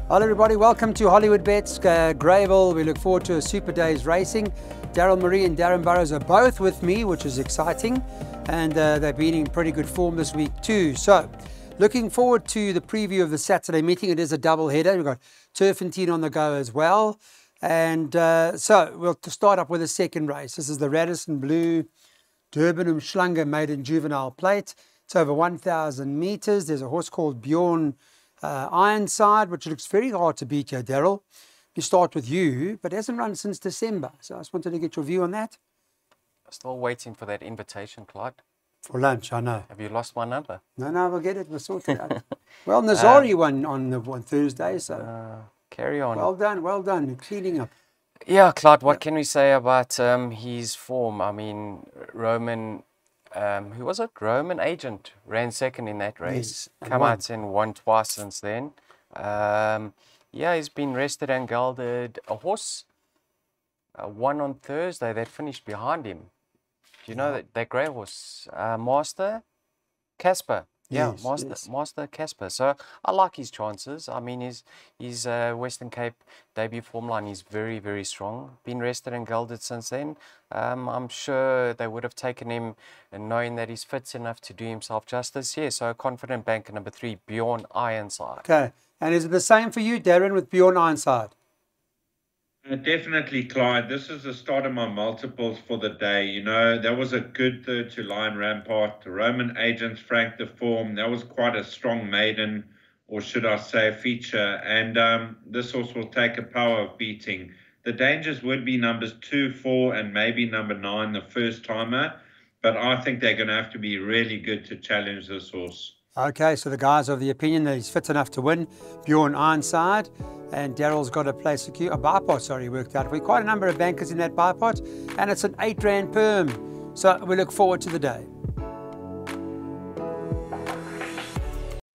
Hello everybody, welcome to Hollywood Bets, Greyville. We look forward to a super day's racing. Daryl Marie and Darren Burrows are both with me, which is exciting. And they've been in pretty good form this week too. So, looking forward to the preview of the Saturday meeting. It is a double header. We've got Turfentine on the go as well. And so, we'll start up with the second race. This is the Radisson Blue Durban Umhlanga Maiden Juvenile Plate. It's over 1,000 metres. There's a horse called Bjorn Ironside, which looks very hard to beat here, Daryl. We start with you, but it hasn't run since December. So I just wanted to get your view on that. Still waiting for that invitation, Clyde. For lunch, I know. Have you lost my number? No, we'll get it. We'll sort it out. Well, Nazari won on Thursday, so carry on. Well done. You're cleaning up. Yeah, Clyde, what can we say about his form? I mean, Roman... who was it? Roman Agent ran second in that race. Yes, Come out and won twice since then. Yeah, he's been rested and gelded. A horse won on Thursday that finished behind him. Do you know that grey horse? Master Casper. Yeah, Yes. Master Casper. So I like his chances. I mean, his Western Cape debut form line is very, very strong. Been rested and gelded since then. I'm sure they would have taken him and knowing that he's fit enough to do himself justice. Yeah, so confident banker number 3, Bjorn Ironside. Okay. And is it the same for you, Darren, with Bjorn Ironside? Definitely, Clyde. This is the start of my multiples for the day. You know, that was a good third to Lion Rampart. The Roman Agents franked the form. That was quite a strong maiden, or should I say feature. And this horse will take a power of beating. The dangers would be numbers 2, 4, and maybe number 9, the first timer. But I think they're going to have to be really good to challenge this horse. Okay, so the guys are of the opinion that he's fit enough to win. Bjorn Ironside. And Daryl's got a place, a bypass, worked out. We've quite a number of bankers in that bypass, and it's an 8 Rand perm. So we look forward to the day.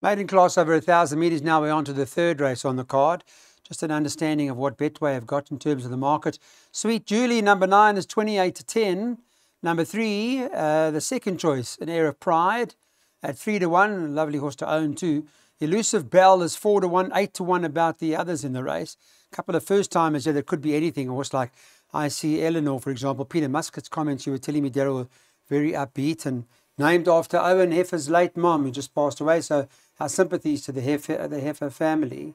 Maiden class over 1,000 metres. Now we're on to the third race on the card. Just an understanding of what Betway have got in terms of the market. Sweet Julie, number 9, is 28 to 10. Number 3, the second choice, An Air of Pride, at 3 to 1. A lovely horse to own too. Elusive Bell is 4 to 1, 8 to 1 about the others in the race. A couple of first timers there that could be anything. A horse like I See Eleanor, for example. Peter Muscat's comments, you were telling me, Daryl, very upbeat and named after Owen Heffer's late mom, who just passed away. So our sympathies to the Heffer family.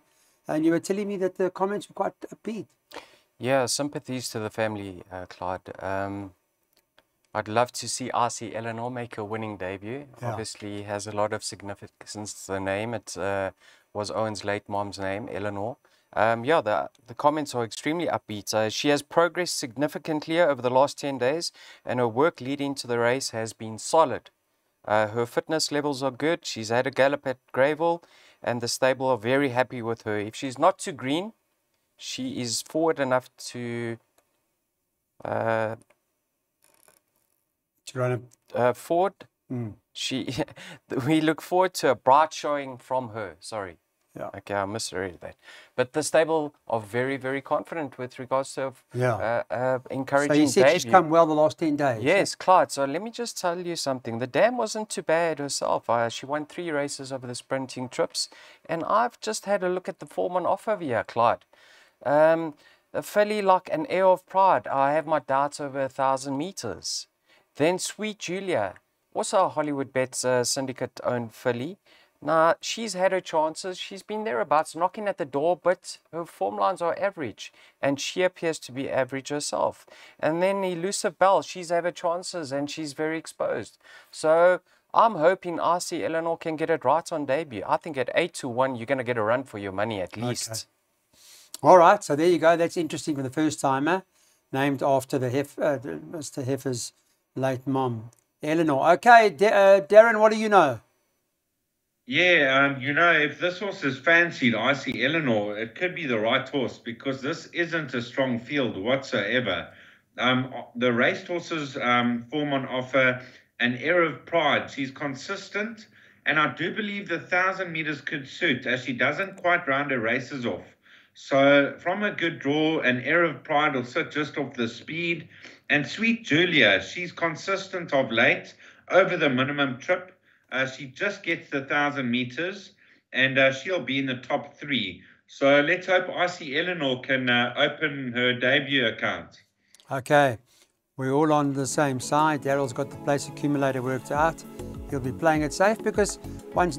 And you were telling me that the comments were quite upbeat. Yeah, sympathies to the family, Clyde. I'd love to see RC Eleanor make a winning debut. Yeah. Obviously, has a lot of significance, the name. It was Owen's late mom's name, Eleanor. Yeah, the comments are extremely upbeat. She has progressed significantly over the last 10 days, and her work leading to the race has been solid. Her fitness levels are good. She's had a gallop at Greyville, and the stable are very happy with her. If she's not too green, she is forward enough to... Ford, we look forward to a bright showing from her. Sorry. Yeah. Okay, I misread that. But the stable are very, very confident with regards to encouraging So you said debut. she's come well the last 10 days. Yes, Clyde. So let me just tell you something. The dam wasn't too bad herself. She won 3 races over the sprinting trips. And I've just had a look at the form on offer here, Clyde. A filly like An Air of Pride. I have my doubts over 1,000 metres. Then Sweet Julia, also a Hollywood Bets syndicate-owned filly. Now, she's had her chances. She's been thereabouts, knocking at the door, but her form lines are average, and she appears to be average herself. And then Elusive Bell, she's had her chances, and she's very exposed. So I'm hoping RC Eleanor can get it right on debut. I think at 8 to 1, you're going to get a run for your money at least. Okay. All right, so there you go. That's interesting for the first timer, named after the Mr. Heffer's late mom, Eleanor. Okay, Darren, what do you know? Yeah, you know, if this horse is fancied, I See Eleanor, it could be the right horse because this isn't a strong field whatsoever. The racehorses form on offer An Air of Pride. She's consistent, and I do believe the 1,000 metres could suit, as she doesn't quite round her races off. So from a good draw, An Air of Pride will sit just off the speed. And Sweet Julia, she's consistent of late over the minimum trip. She just gets the 1,000 meters, and she'll be in the top 3. So let's hope Icy Eleanor can open her debut account. Okay, we're all on the same side. Daryl's got the place accumulator worked out. He'll be playing it safe because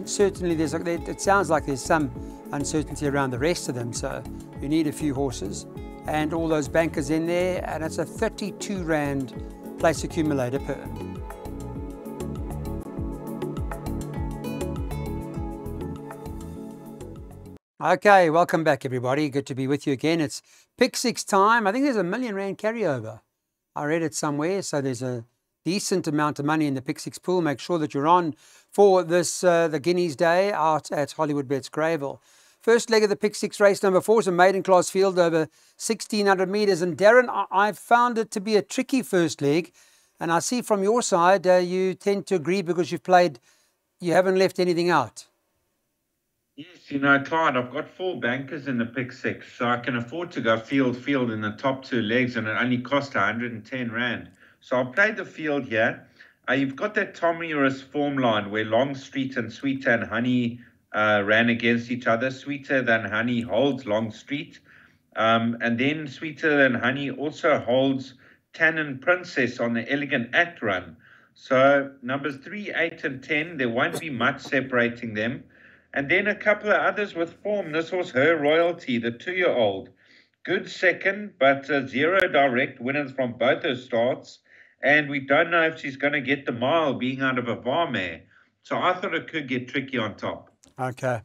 certainly it sounds like there's some uncertainty around the rest of them. So you need a few horses and all those bankers in there, and it's a 32 Rand place accumulator per. Okay, welcome back everybody. Good to be with you again. It's pick six time. I think there's a R1 million carryover. I read it somewhere, so there's a decent amount of money in the pick six pool. Make sure that you're on for this the Guineas Day out at Hollywood Bets Greyville. First leg of the pick six race number 4 is a maiden class field over 1,600 metres. And Darren, I found it to be a tricky first leg. And I see from your side you tend to agree because you haven't left anything out. Yes, you know, Clyde, I've got 4 bankers in the pick six, so I can afford to go field in the top 2 legs, and it only cost 110 Rand. So I'll play the field here. You've got that Tomyris form line where Longstreet and Sweeter and Honey ran against each other. Sweeter than Honey holds Longstreet. And then Sweeter than Honey also holds Tannin Princess on the Elegant Act run. So numbers 3, 8, and 10, there won't be much separating them. And then a couple of others with form. This was Her Royalty, the 2-year-old. Good second, but 0 direct winners from both her starts. And we don't know if she's going to get the mile being out of a Varmare. So I thought it could get tricky on top. Okay.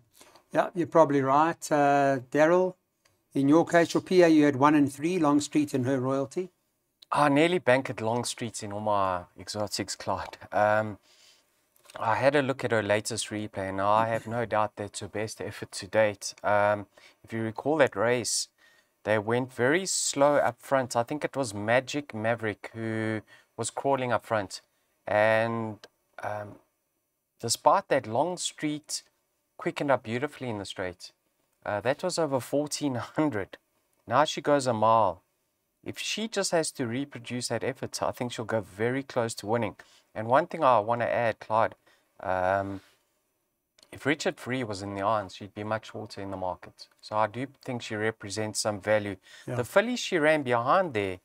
Yeah, you're probably right. Daryl, in your case, your PA, you had 1 and 3, Longstreet and Her Royalty. I nearly banked Longstreet in all my exotics, Clyde. I had a look at her latest replay, and I have no doubt that's her best effort to date. If you recall that race, they went very slow up front. I think it was Magic Maverick who was crawling up front. And despite that, Longstreet quickened up beautifully in the straight. That was over 1,400. Now she goes a mile. If she just has to reproduce that effort, I think she'll go very close to winning. And one thing I want to add, Clyde, if Richard Free was in the irons, she'd be much shorter in the market. So I do think she represents some value. Yeah. The filly she ran behind there,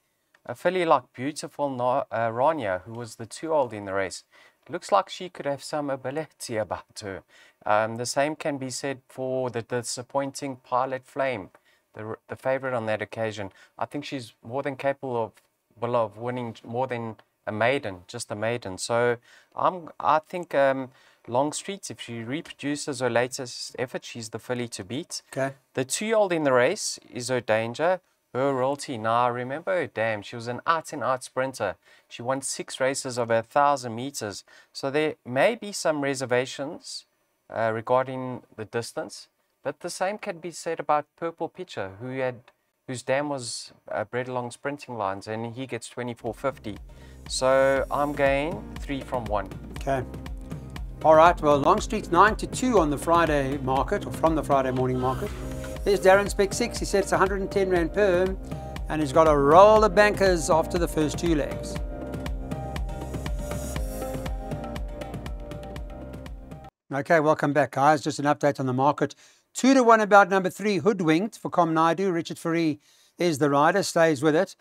a filly like Beautiful Rania, who was the 2-year-old in the race, looks like she could have some ability about her. The same can be said for the disappointing Pilot Flame, the favourite on that occasion. I think she's more than capable of winning more than a maiden, just a maiden. So I think Longstreet, if she reproduces her latest effort, she's the filly to beat. Okay. The 2-year-old in the race is Her Danger. Her Royalty. Now, I remember her, damn, she was an out-and-out sprinter. She won 6 races over 1,000 meters. So there may be some reservations regarding the distance. But the same can be said about Purple Pitcher, whose dam was bred along sprinting lines, and he gets 24.50. So I'm going 3 from 1. Okay. All right. Well, Longstreet's 9-2 on the Friday market, or from the Friday morning market. There's Darren's pick 6. He said it's 110 Rand per, and he's got a roll of bankers after the first 2 legs. Okay, welcome back, guys. Just an update on the market. 2-1 about number 3, Hoodwinked for Com Naidu. Richard Fourie is the rider, stays with it.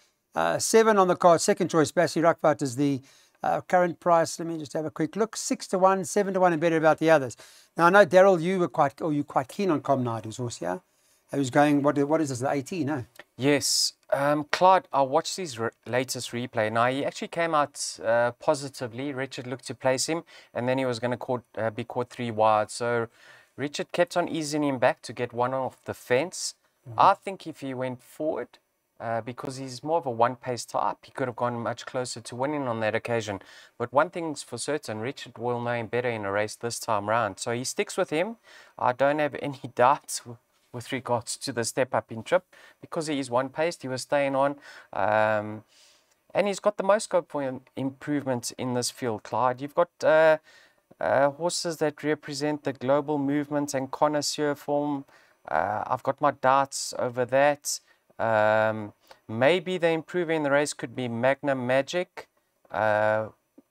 7 on the card, second choice, Bassi Rakvat is the current price. Let me just have a quick look. 6-1, 7-1, and better about the others. Now, I know, Daryl, you were quite keen on Com Naidu's horse, yeah? He was going, what is this, the 18, no? Yes. Clyde, I watched his latest replay. Now, he actually came out positively. Richard looked to place him, and then he was going to be caught 3 wide. So Richard kept on easing him back to get one off the fence. I think if he went forward, because he's more of a one-pace type, he could have gone much closer to winning on that occasion. But one thing's for certain, Richard will know him better in a race this time round. So he sticks with him. I don't have any doubts with regards to the step-up in trip, because he is one-paced, he was staying on. And he's got the most scope for improvement in this field, Clyde. You've got horses that represent the global movement and connoisseur form. I've got my doubts over that. Maybe the improver in the race could be Magnum Magic,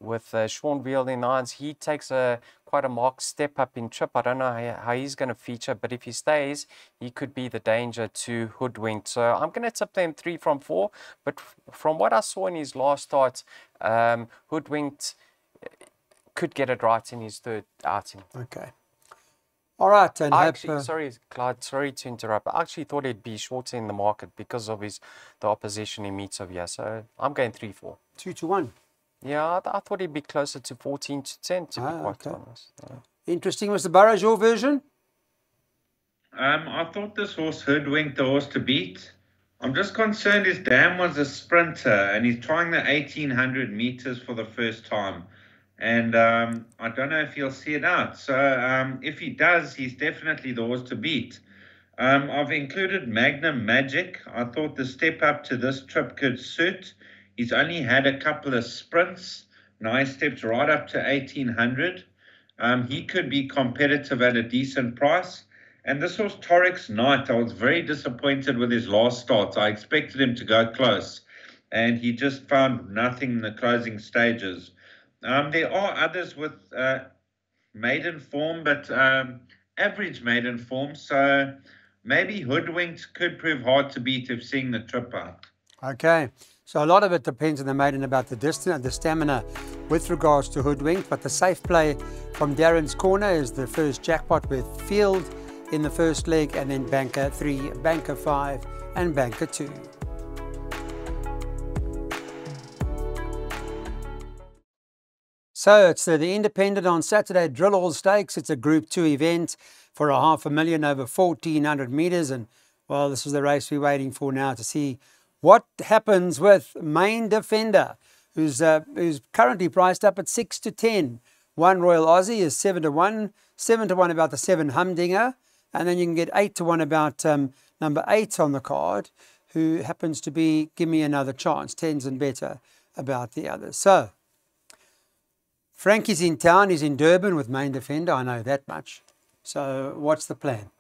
with Sean Veal in irons. He takes quite a marked step up in trip. I don't know how he's going to feature, but if he stays, he could be the danger to Hoodwinked. So I'm going to tip them 3 from 4. But from what I saw in his last start, Hoodwinked could get it right in his third outing. Okay. All right. And sorry, Clyde, sorry to interrupt. I actually thought he'd be shorter in the market because of the opposition he meets over here. So I'm going 3-4. 2-1. Yeah, I thought he'd be closer to 14-10, to be quite honest. Yeah. Interesting. Mr. Burrows, your version? I thought this horse Hoodwinked, the horse to beat. I'm just concerned his dam was a sprinter and he's trying the 1800 meters for the first time. And I don't know if he'll see it out. So if he does, he's definitely the horse to beat. I've included Magnum Magic. I thought the step up to this trip could suit. He's only had a couple of sprints. Now he steps right up to 1800. He could be competitive at a decent price. And this was Torix Knight. I was very disappointed with his last start. I expected him to go close, and he just found nothing in the closing stages. There are others with maiden form, but average maiden form. So maybe Hoodwinked could prove hard to beat if seeing the trip out. Okay. So a lot of it depends on the maiden about the distance, the stamina with regards to Hoodwinked. But the safe play from Darren's corner is the first jackpot with Field in the first leg, and then Banker 3, Banker 5, and Banker 2. So it's the Independent on Saturday Drill All Stakes. It's a Group 2 event for a $500,000 over 1,400 metres. And, well, this is the race we're waiting for now to see what happens with Main Defender, who's currently priced up at 6-10. One Royal Aussie is 7-1, 7-1 about the 7 Humdinger, and then you can get 8-1 about number 8 on the card, who happens to be Give Me Another Chance, 10s and better about the others. So Frankie's in town, he's in Durban with Main Defender, I know that much. So what's the plan?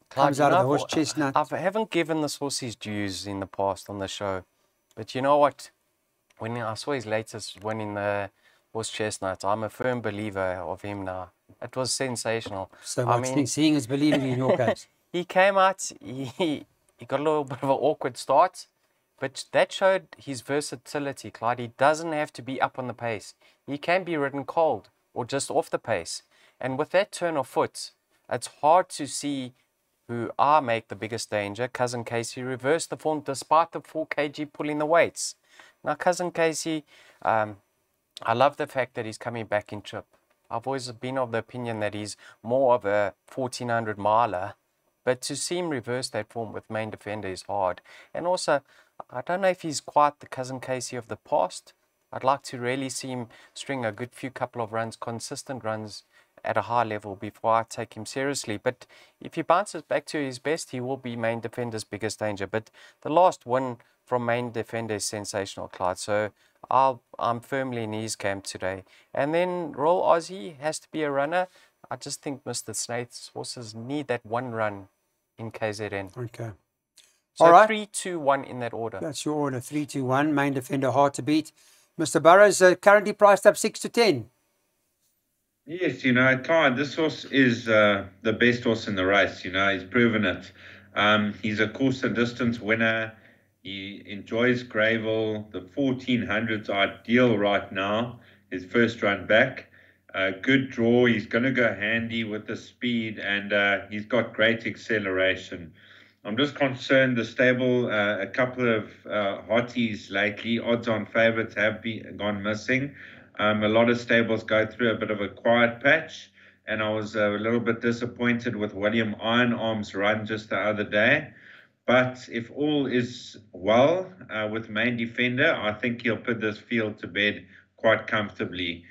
Comes out of the Horse Chestnut. I haven't given this horse his dues in the past on the show. But you know what? When I saw his latest win in the Horse Chestnut, I'm a firm believer of him now. It was sensational. So seeing is believing in your case. He came out, he got a little bit of an awkward start, but that showed his versatility, Clyde. He doesn't have to be up on the pace. He can be ridden cold or just off the pace. And with that turn of foot, it's hard to see who make the biggest danger. Cousin Casey reversed the form despite the 4 kg pulling the weights. Now, Cousin Casey, I love the fact that he's coming back in trip. I've always been of the opinion that he's more of a 1,400 miler, but to see him reverse that form with Main Defender is hard. And also, I don't know if he's quite the Cousin Casey of the past. I'd like to really see him string a good couple of runs, consistent runs at a high level before I take him seriously. But if he bounces back to his best, he will be Main Defender's biggest danger. But the last win from Main Defender is sensational, Clyde. So I'm firmly in his camp today. And then Royal Aussie has to be a runner. I just think Mr. Snaith's horses need that one run in KZN. Okay. So all right. 3-2-1 in that order. That's your order, 3-2-1. Main Defender hard to beat. Mr. Burrows currently priced up 6-10. Yes, Clyde, this horse is the best horse in the race. He's proven it. He's a course and distance winner. He enjoys gravel. The 1400's ideal right now. His first run back. Good draw. He's going to go handy with the speed, and he's got great acceleration. I'm just concerned the stable, a couple of hotties lately, odds-on favourites have gone missing. A lot of stables go through a bit of a quiet patch, and I was a little bit disappointed with William Iron Arm's run just the other day. But if all is well with Main Defender, I think he'll put this field to bed quite comfortably.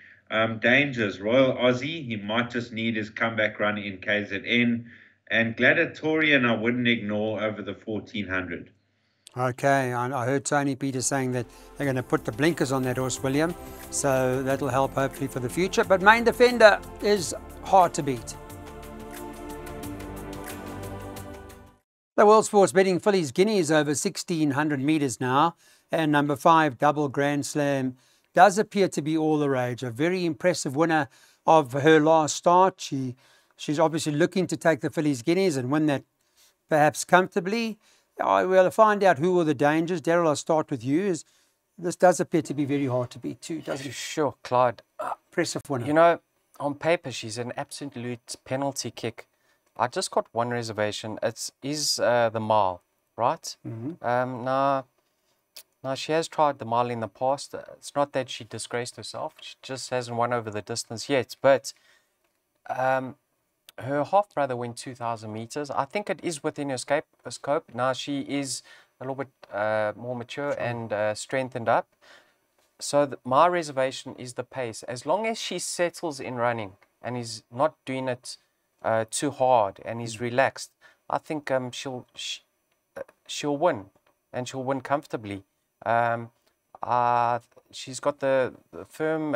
Dangers, Royal Aussie, he might just need his comeback run in KZN. And Gladiatorian, I wouldn't ignore over the 1400. Okay, I heard Tony Peter saying that they're going to put the blinkers on that horse, William. So that'll help hopefully for the future. But Main Defender is hard to beat. The World Sports Betting Fillies Guinea is over 1,600 metres now. And number 5, Double Grand Slam does appear to be all the rage. A very impressive winner of her last start. She's obviously looking to take the Fillies Guineas and win that perhaps comfortably. We'll find out who are the dangers. Daryl, I'll start with you. This does appear to be very hard to beat too, doesn't it? Sure, Clyde. Impressive winner. You know, on paper, she's an absolute penalty kick. I just got one reservation. Is the mile, right? Now, she has tried the mile in the past. It's not that she disgraced herself. She just hasn't won over the distance yet. But her half-brother went 2,000 meters. I think it is within her scope. Now, she is a little bit more mature and strengthened up. So my reservation is the pace. As long as she settles in running and is not doing it too hard and is relaxed, I think she'll win, and she'll win comfortably. She's got the firm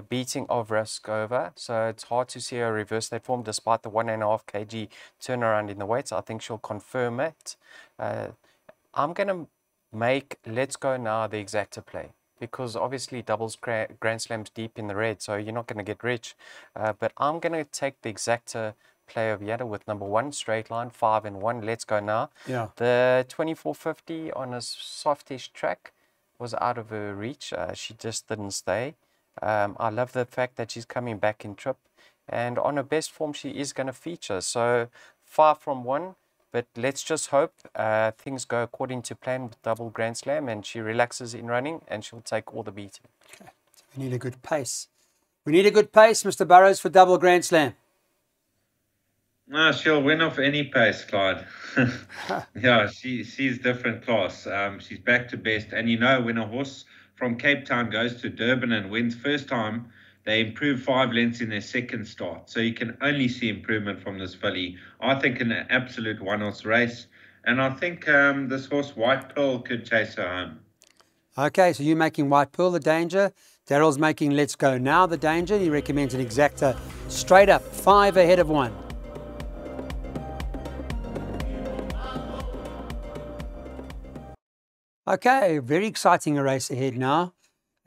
beating of Raskova, so it's hard to see her reverse that form despite the 1.5 kg turnaround in the weights. I think she'll confirm it. I'm going to make Let's Go Now the exacta play, because obviously doubles Grand Slams deep in the red, so you're not going to get rich. But I'm going to take the exacta play of Yada with number 1, straight line, 5 and 1, Let's Go Now. Yeah. The 2450 on a softish track was out of her reach. She just didn't stay. I love the fact that she's coming back in trip, and on her best form she is going to feature. So 5 from 1, but let's just hope things go according to plan with double Grand Slam and she relaxes in running and she'll take all the beating. Okay. We need a good pace. We need a good pace, Mr. Burrows, for double Grand Slam. No, she'll win off any pace, Clyde. Yeah, she's different class. She's back to best. And you know, when a horse from Cape Town goes to Durban and wins first time, they improve 5 lengths in their second start. So you can only see improvement from this filly. I think an absolute one-horse race. And I think this horse, White Pearl, could chase her home. Okay, so you're making White Pearl the danger. Daryl's making Let's Go Now the danger. He recommends an exacta straight up, 5 ahead of 1. Okay, very exciting a race ahead now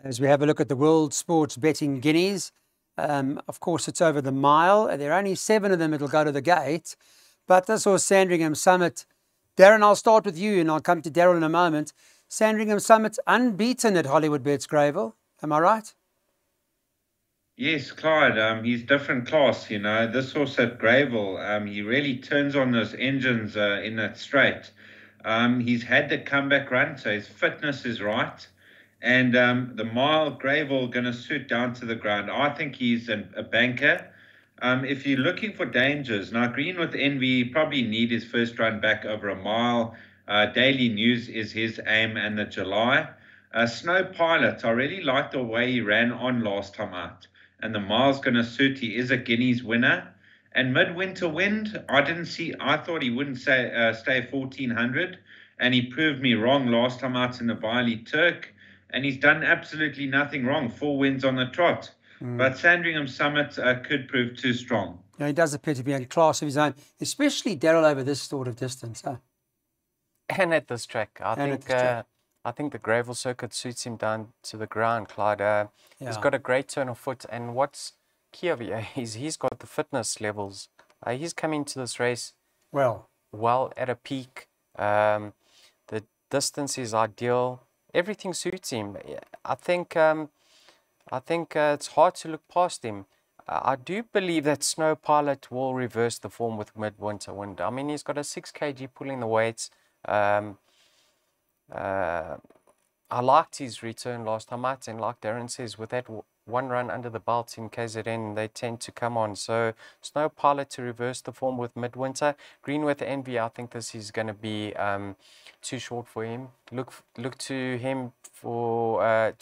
as we have a look at the World Sports Betting Guineas. Of course, it's over the mile. There are only 7 of them. It'll go to the gate. But this horse, Sandringham Summit. Darren, I'll start with you and I'll come to Daryl in a moment. Sandringham Summit's unbeaten at Hollywood Bets Greyville. Am I right? Yes, Clyde. He's different class, you know. This horse at Greyville, he really turns on those engines in that straight. He's had the comeback run, so his fitness is right. And the mile Greyville going to suit down to the ground. I think he's a banker. If you're looking for dangers, now Green with Envy probably need his first run back over a mile. Daily News is his aim, and the July. Snow Pilot, I really like the way he ran on last time out. And the mile's going to suit. He is a Guineas winner. And Midwinter Wind, I thought he wouldn't stay 1,400. And he proved me wrong last time out in the Bailey Turk. And he's done absolutely nothing wrong. 4 wins on the trot. But Sandringham Summit could prove too strong. Yeah, he does appear to be in a class of his own, especially Daryl over this sort of distance. Huh? And at this track, I think the Greyville circuit suits him down to the ground, Clyde. He's got a great turn of foot, and what's key over here is he's got the fitness levels. He's coming to this race well at a peak. The distance is ideal. Everything suits him. I think it's hard to look past him. I do believe that Snow Pilot will reverse the form with Midwinter Wind. I mean, he's got a 6 kg pulling the weights. I liked his return last time out, and like Darren says, with that 1 run under the belt in KZN, they tend to come on. So Snow Pilot to reverse the form with Midwinter. Green with Envy, I think this is going to be too short for him. Look to him for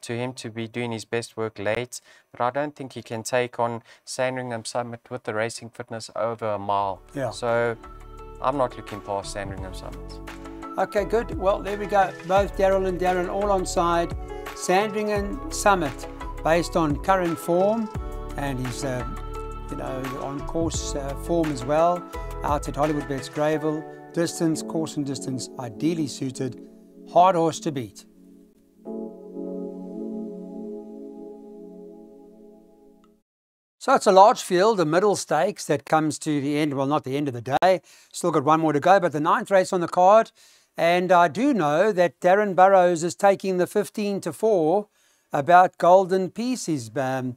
to him to be doing his best work late, but I don't think he can take on Sandringham Summit with the racing fitness over a mile. Yeah. So I'm not looking past Sandringham Summit. Okay, good. Well, there we go. Both Daryl and Darren all on side. Sandringham Summit, based on current form, and he's on course form as well. Out at Hollywood Bets Greyville, distance, course and distance, ideally suited. Hard horse to beat. So it's a large field, a middle stakes that comes to the end. Well, not the end of the day. Still got one more to go, but the 9th race on the card. And I do know that Darren Burrows is taking the 15-4 about Golden Peace. I've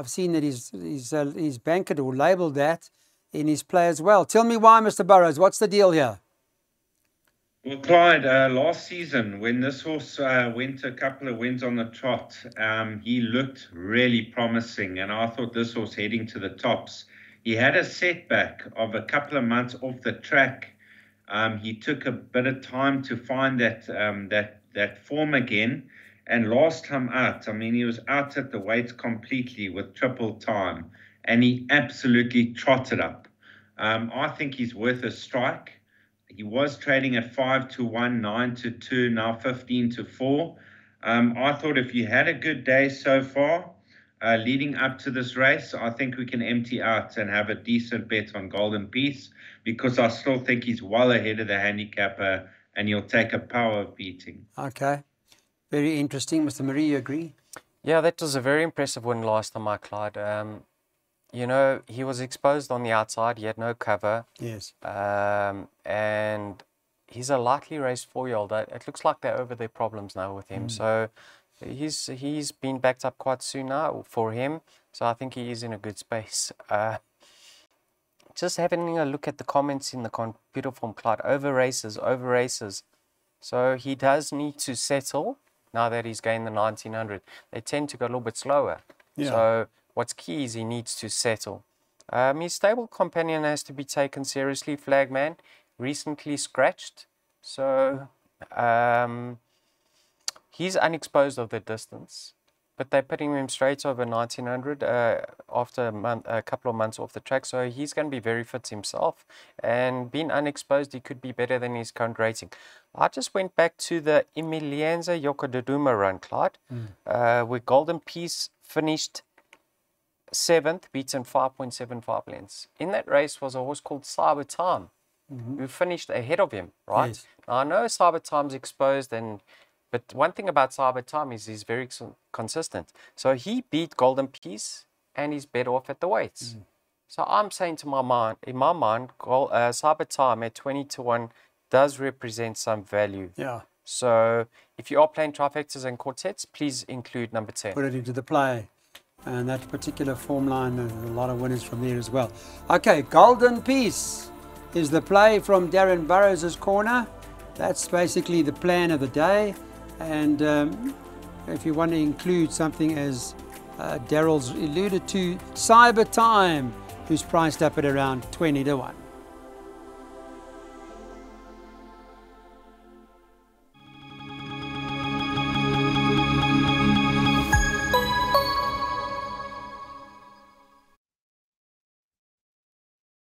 seen that he's banked it or labelled that in his play as well. Tell me why, Mr. Burrows. What's the deal here? Well, Clyde, last season, when this horse went a couple of wins on the trot, he looked really promising, and I thought this horse heading to the tops. He had a setback of a couple of months off the track. He took a bit of time to find that form again, and last time out, I mean, he was out at the weights completely with triple time, and he absolutely trotted up. I think he's worth a strike. He was trading at 5-1, 9-2, now 15-4. I thought if you had a good day so far, leading up to this race, I think we can empty out and have a decent bet on Golden Peace, because I still think he's well ahead of the handicapper and he'll take a power beating. Okay. Very interesting. Mr. Marie, you agree? Yeah, that was a very impressive win last time, Clyde. You know, he was exposed on the outside. He had no cover. Yes. And he's a lightly raced 4-year-old. It looks like they're over their problems now with him. So he's been backed up quite soon now for him. So I think he is in a good space. Just having a look at the comments in the computer form, Clyde. Over races. So he does need to settle now that he's gained the 1900. They tend to go a little bit slower. Yeah. So what's key is he needs to settle. His stable companion has to be taken seriously. Flagman, recently scratched. So he's unexposed of the distance. But they're putting him straight over 1900 after a couple of months off the track. So he's going to be very fit himself. And being unexposed, he could be better than his current rating. I just went back to the Emilianza Yokododuma run, Clyde, where Golden Peace finished 7th, beaten 5.75 lengths. In that race was a horse called Cyber Time, who finished ahead of him, right? Yes. Now, I know Cyber Time's exposed, but one thing about Cyber Time is he's very consistent. So he beat Golden Peace and he's better off at the weights. So I'm saying in my mind, Cyber Time at 20-1 does represent some value. Yeah. So if you are playing trifectas and quartets, please include number 10. Put it into the play. And that particular form line, there's a lot of winners from there as well. Okay, Golden Peace is the play from Darren Burrows' corner. That's basically the plan of the day. And if you want to include something, as Daryl's alluded to, Cyber Time, who's priced up at around 20-1.